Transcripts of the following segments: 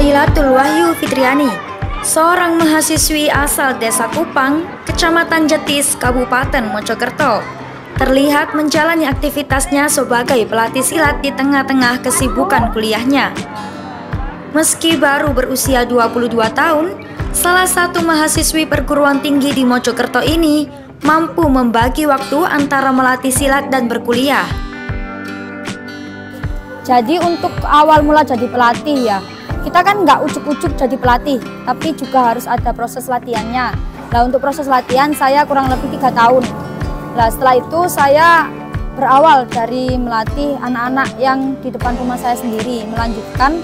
Zailatul Wahyu Fitriani, seorang mahasiswi asal Desa Kupang, Kecamatan Jetis, Kabupaten Mojokerto, terlihat menjalani aktivitasnya sebagai pelatih silat di tengah-tengah kesibukan kuliahnya. Meski baru berusia 22 tahun, salah satu mahasiswi perguruan tinggi di Mojokerto ini mampu membagi waktu antara melatih silat dan berkuliah. Jadi untuk awal mula jadi pelatih ya, kita kan nggak ujuk-ujuk jadi pelatih, tapi juga harus ada proses latihannya. Nah untuk proses latihan saya kurang lebih 3 tahun. Nah setelah itu saya berawal dari melatih anak-anak yang di depan rumah saya sendiri, melanjutkan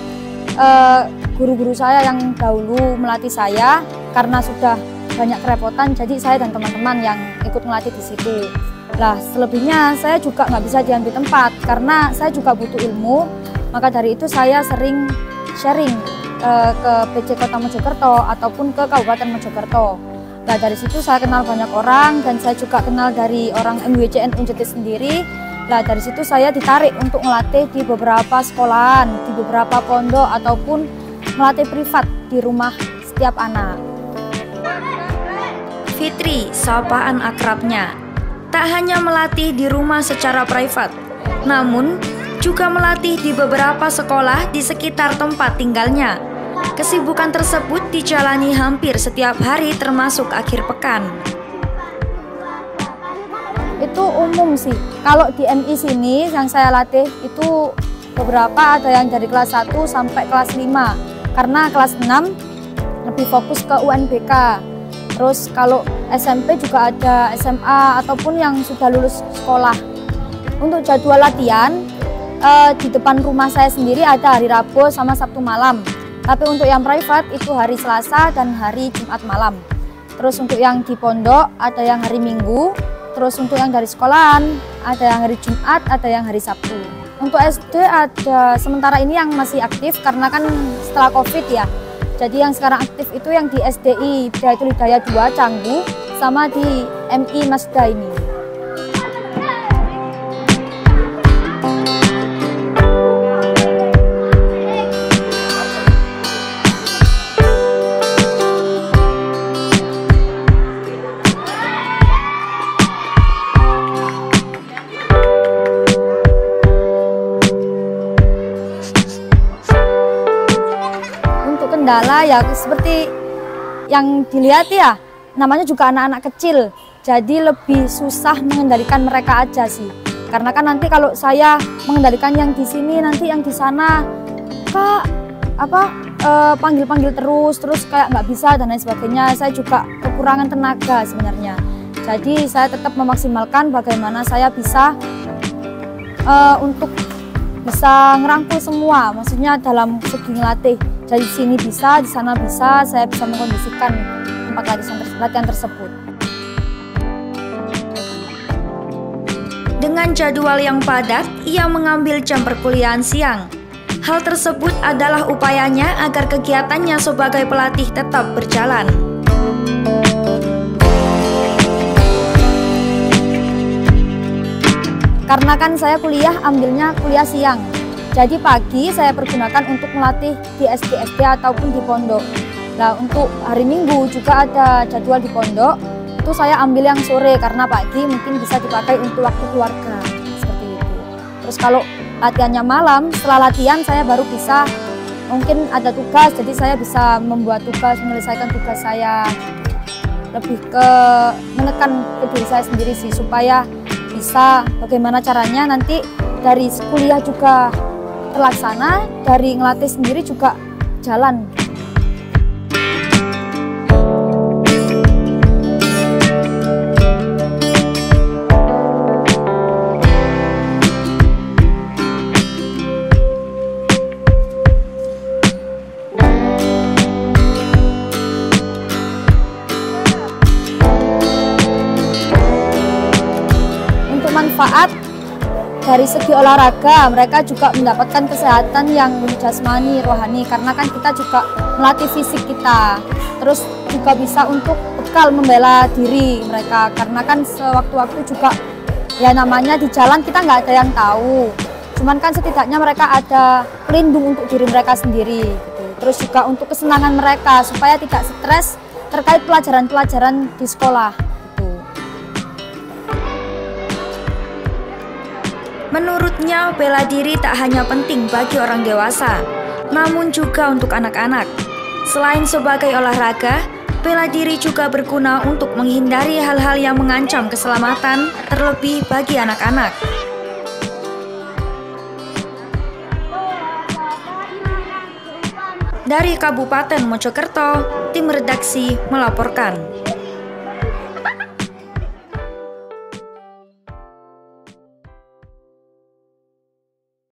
guru-guru saya yang dahulu melatih saya karena sudah banyak kerepotan, jadi saya dan teman-teman yang ikut melatih di situ. Nah selebihnya saya juga nggak bisa diambil tempat karena saya juga butuh ilmu, maka dari itu saya sering sharing ke PC Kota Mojokerto ataupun ke Kabupaten Mojokerto. Nah dari situ saya kenal banyak orang dan saya juga kenal dari orang MWCN Jetis sendiri. Nah dari situ saya ditarik untuk melatih di beberapa sekolahan, di beberapa pondok ataupun melatih privat di rumah setiap anak. Fitri, sapaan akrabnya, tak hanya melatih di rumah secara privat, namun juga melatih di beberapa sekolah di sekitar tempat tinggalnya. Kesibukan tersebut dijalani hampir setiap hari termasuk akhir pekan. Itu umum sih. Kalau di MI sini yang saya latih itu beberapa ada yang dari kelas 1 sampai kelas 5. Karena kelas 6 lebih fokus ke UNBK. Terus kalau SMP juga ada SMA ataupun yang sudah lulus sekolah. Untuk jadwal latihan di depan rumah saya sendiri ada hari Rabu sama Sabtu malam. Tapi untuk yang private itu hari Selasa dan hari Jumat malam. Terus untuk yang di pondok ada yang hari Minggu. Terus untuk yang dari sekolahan ada yang hari Jumat, ada yang hari Sabtu. Untuk SD ada sementara ini yang masih aktif karena kan setelah COVID ya. Jadi yang sekarang aktif itu yang di SDI Bidayatul Hidayah 2 Canggu sama di MI Masda ini. Kendala ya seperti yang dilihat ya, namanya juga anak-anak kecil, jadi lebih susah mengendalikan mereka aja sih. Karena kan nanti kalau saya mengendalikan yang di sini, nanti yang di sana kak panggil-panggil terus kayak nggak bisa dan lain sebagainya. Saya juga kekurangan tenaga sebenarnya. Jadi saya tetap memaksimalkan bagaimana saya bisa untuk bisa ngerangkul semua, maksudnya dalam segi ngelatih. Jadi di sini bisa, di sana bisa, saya bisa mengkondisikan tempat latihan tersebut. Dengan jadwal yang padat, ia mengambil jam perkuliahan siang. Hal tersebut adalah upayanya agar kegiatannya sebagai pelatih tetap berjalan. Karena kan saya ambilnya kuliah siang. Jadi pagi saya pergunakan untuk melatih di SD ataupun di pondok. Nah untuk hari Minggu juga ada jadwal di pondok, itu saya ambil yang sore karena pagi mungkin bisa dipakai untuk waktu keluarga, seperti itu. Terus kalau latihannya malam, setelah latihan saya baru bisa, mungkin ada tugas, jadi saya bisa membuat tugas, menyelesaikan tugas saya. Lebih ke menekan ke diri saya sendiri sih, supaya bisa bagaimana caranya nanti dari kuliah juga terlaksana, dari ngelatih sendiri juga jalan. Untuk manfaat dari segi olahraga, mereka juga mendapatkan kesehatan yang jasmani, rohani, karena kan kita juga melatih fisik kita. Terus juga bisa untuk bekal membela diri mereka, karena kan sewaktu-waktu juga ya namanya di jalan kita nggak ada yang tahu. Cuman kan setidaknya mereka ada pelindung untuk diri mereka sendiri gitu. terus juga untuk kesenangan mereka supaya tidak stres terkait pelajaran-pelajaran di sekolah. Gitu. Menurutnya, bela diri tak hanya penting bagi orang dewasa, namun juga untuk anak-anak. Selain sebagai olahraga, bela diri juga berguna untuk menghindari hal-hal yang mengancam keselamatan, terlebih bagi anak-anak. Dari Kabupaten Mojokerto, tim redaksi melaporkan.